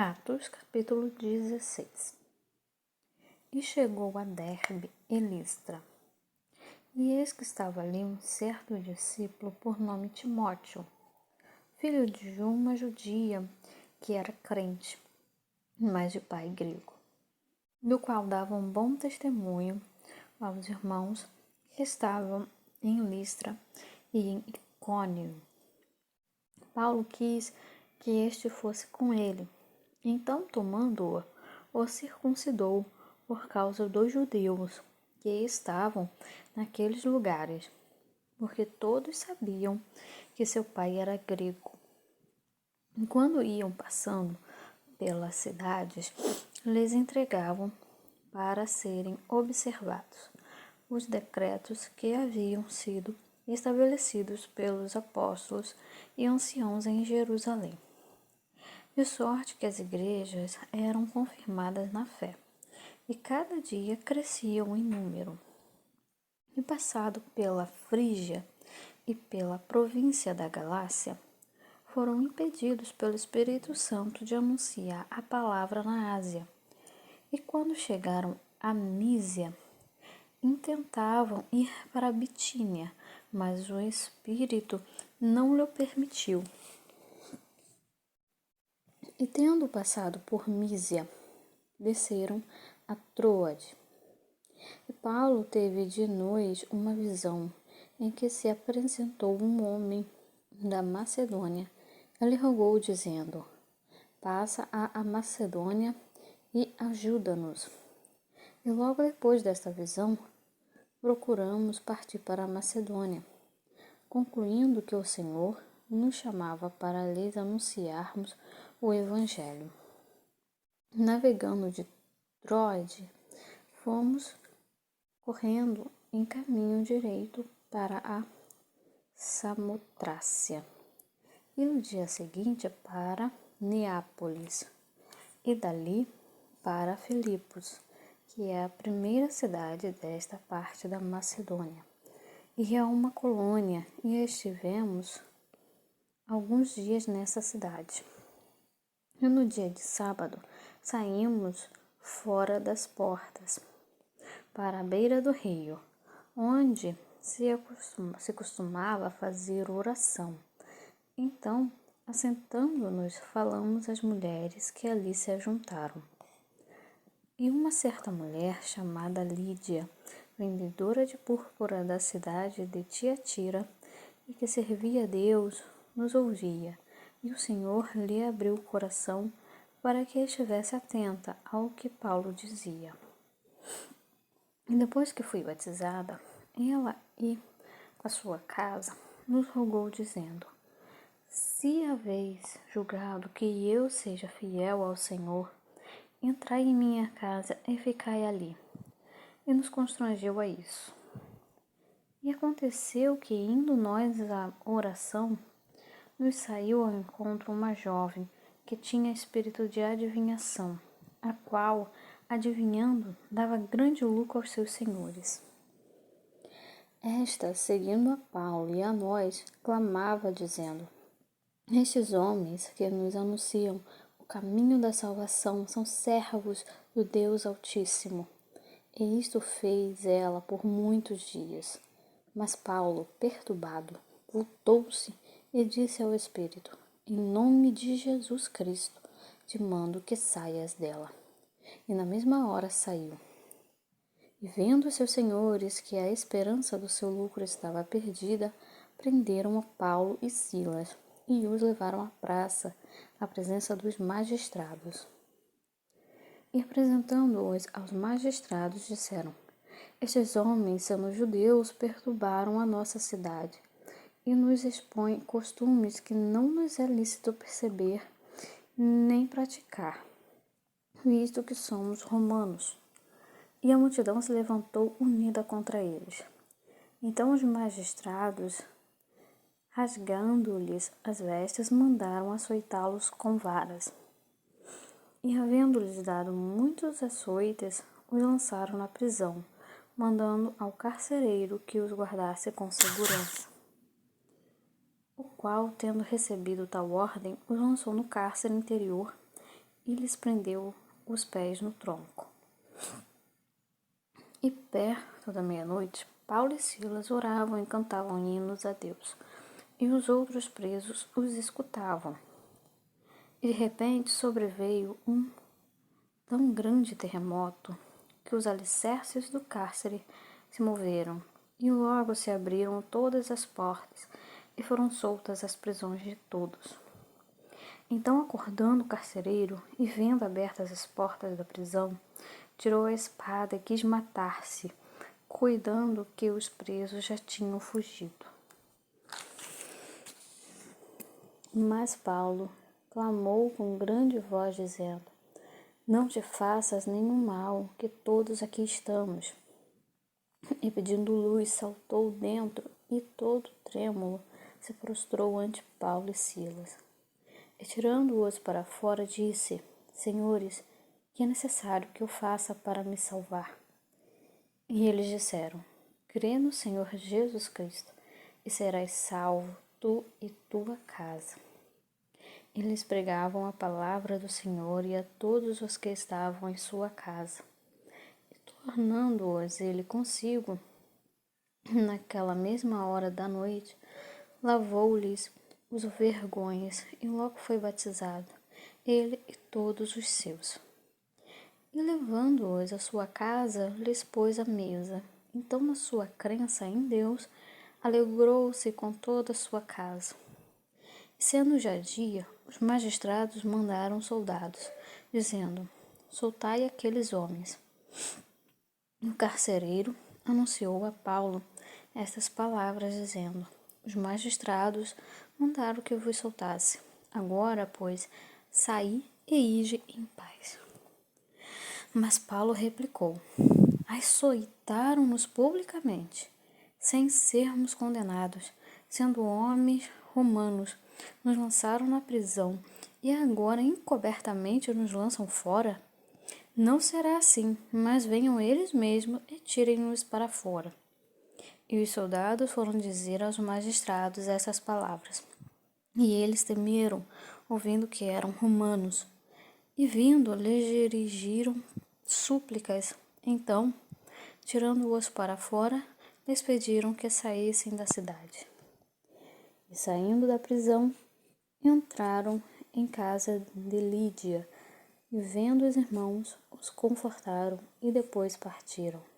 Atos, capítulo 16. E chegou a Derbe e Listra. E eis que estava ali um certo discípulo por nome Timóteo, filho de uma judia que era crente, mas de pai grego, do qual dava um bom testemunho aos irmãos que estavam em Listra e em Icônio. Paulo quis que este fosse com ele. Então, tomando-o, o circuncidou por causa dos judeus que estavam naqueles lugares, porque todos sabiam que seu pai era grego. E quando iam passando pelas cidades, lhes entregavam para serem observados os decretos que haviam sido estabelecidos pelos apóstolos e anciãos em Jerusalém. De sorte que as igrejas eram confirmadas na fé, e cada dia cresciam em número. E passado pela Frígia e pela província da Galácia, foram impedidos pelo Espírito Santo de anunciar a palavra na Ásia. E quando chegaram a Mísia, intentavam ir para a Bitínia, mas o Espírito não lhe permitiu. E tendo passado por Mísia, desceram a Troade. E Paulo teve de noite uma visão, em que se apresentou um homem da Macedônia. Ele rogou, dizendo: passa a Macedônia e ajuda-nos. E logo depois desta visão, procuramos partir para a Macedônia, concluindo que o Senhor nos chamava para lhes anunciarmos o Evangelho. Navegando de Troade, fomos correndo em caminho direito para a Samotrácia, e no dia seguinte para Neápolis, e dali para Filipos, que é a primeira cidade desta parte da Macedônia, e é uma colônia, e estivemos alguns dias nessa cidade. E no dia de sábado saímos fora das portas, para a beira do rio, onde se costumava fazer oração. Então, assentando-nos, falamos às mulheres que ali se ajuntaram. E uma certa mulher, chamada Lídia, vendedora de púrpura da cidade de Tiatira, e que servia a Deus, nos ouvia, e o Senhor lhe abriu o coração para que estivesse atenta ao que Paulo dizia. E depois que fui batizada, ela e a sua casa nos rogou, dizendo: se haveis julgado que eu seja fiel ao Senhor, entrai em minha casa e ficai ali. E nos constrangeu a isso. E aconteceu que, indo nós à oração, nos saiu ao encontro uma jovem que tinha espírito de adivinhação, a qual, adivinhando, dava grande lucro aos seus senhores. Esta, seguindo a Paulo e a nós, clamava, dizendo: estes homens que nos anunciam o caminho da salvação são servos do Deus Altíssimo. E isto fez ela por muitos dias. Mas Paulo, perturbado, voltou-se e disse ao Espírito: em nome de Jesus Cristo, te mando que saias dela. E na mesma hora saiu. E vendo seus senhores que a esperança do seu lucro estava perdida, prenderam a Paulo e Silas e os levaram à praça, à presença dos magistrados. E apresentando-os aos magistrados, disseram: estes homens, sendo judeus, perturbaram a nossa cidade e nos expõem costumes que não nos é lícito perceber nem praticar, visto que somos romanos. E a multidão se levantou unida contra eles. Então os magistrados, rasgando-lhes as vestes, mandaram açoitá-los com varas. E havendo-lhes dado muitos açoites, os lançaram na prisão, mandando ao carcereiro que os guardasse com segurança. O qual, tendo recebido tal ordem, os lançou no cárcere interior e lhes prendeu os pés no tronco. E perto da meia-noite, Paulo e Silas oravam e cantavam hinos a Deus, e os outros presos os escutavam. E de repente sobreveio um tão grande terremoto que os alicerces do cárcere se moveram, e logo se abriram todas as portas e foram soltas as prisões de todos. Então, acordando o carcereiro e vendo abertas as portas da prisão, tirou a espada e quis matar-se, cuidando que os presos já tinham fugido. Mas Paulo clamou com grande voz, dizendo: Não te faças nenhum mal, que todos aqui estamos. E pedindo luz, saltou dentro e, todo trêmulo, se prostrou ante Paulo e Silas. E tirando-os para fora, disse: Senhores, que é necessário que eu faça para me salvar? E eles disseram: Crê no Senhor Jesus Cristo, e serás salvo, tu e tua casa. Eles pregavam a palavra do Senhor e a todos os que estavam em sua casa. E tornando-os ele consigo, naquela mesma hora da noite, lavou-lhes os vergonhas e logo foi batizado, ele e todos os seus. E levando-os à sua casa, lhes pôs à mesa. Então, na sua crença em Deus, alegrou-se com toda a sua casa. E sendo já dia, os magistrados mandaram soldados, dizendo: Soltai aqueles homens. E o carcereiro anunciou a Paulo estas palavras, dizendo: Os magistrados mandaram que eu vos soltasse. Agora, pois, saí e ide em paz. Mas Paulo replicou: Açoitaram-nos publicamente, sem sermos condenados, sendo homens romanos, nos lançaram na prisão e agora encobertamente nos lançam fora? Não será assim, mas venham eles mesmos e tirem-nos para fora. E os soldados foram dizer aos magistrados essas palavras. E eles temeram, ouvindo que eram romanos. E vindo, lhes dirigiram súplicas. Então, tirando-os para fora, lhes pediram que saíssem da cidade. E saindo da prisão, entraram em casa de Lídia, e vendo os irmãos, os confortaram e depois partiram.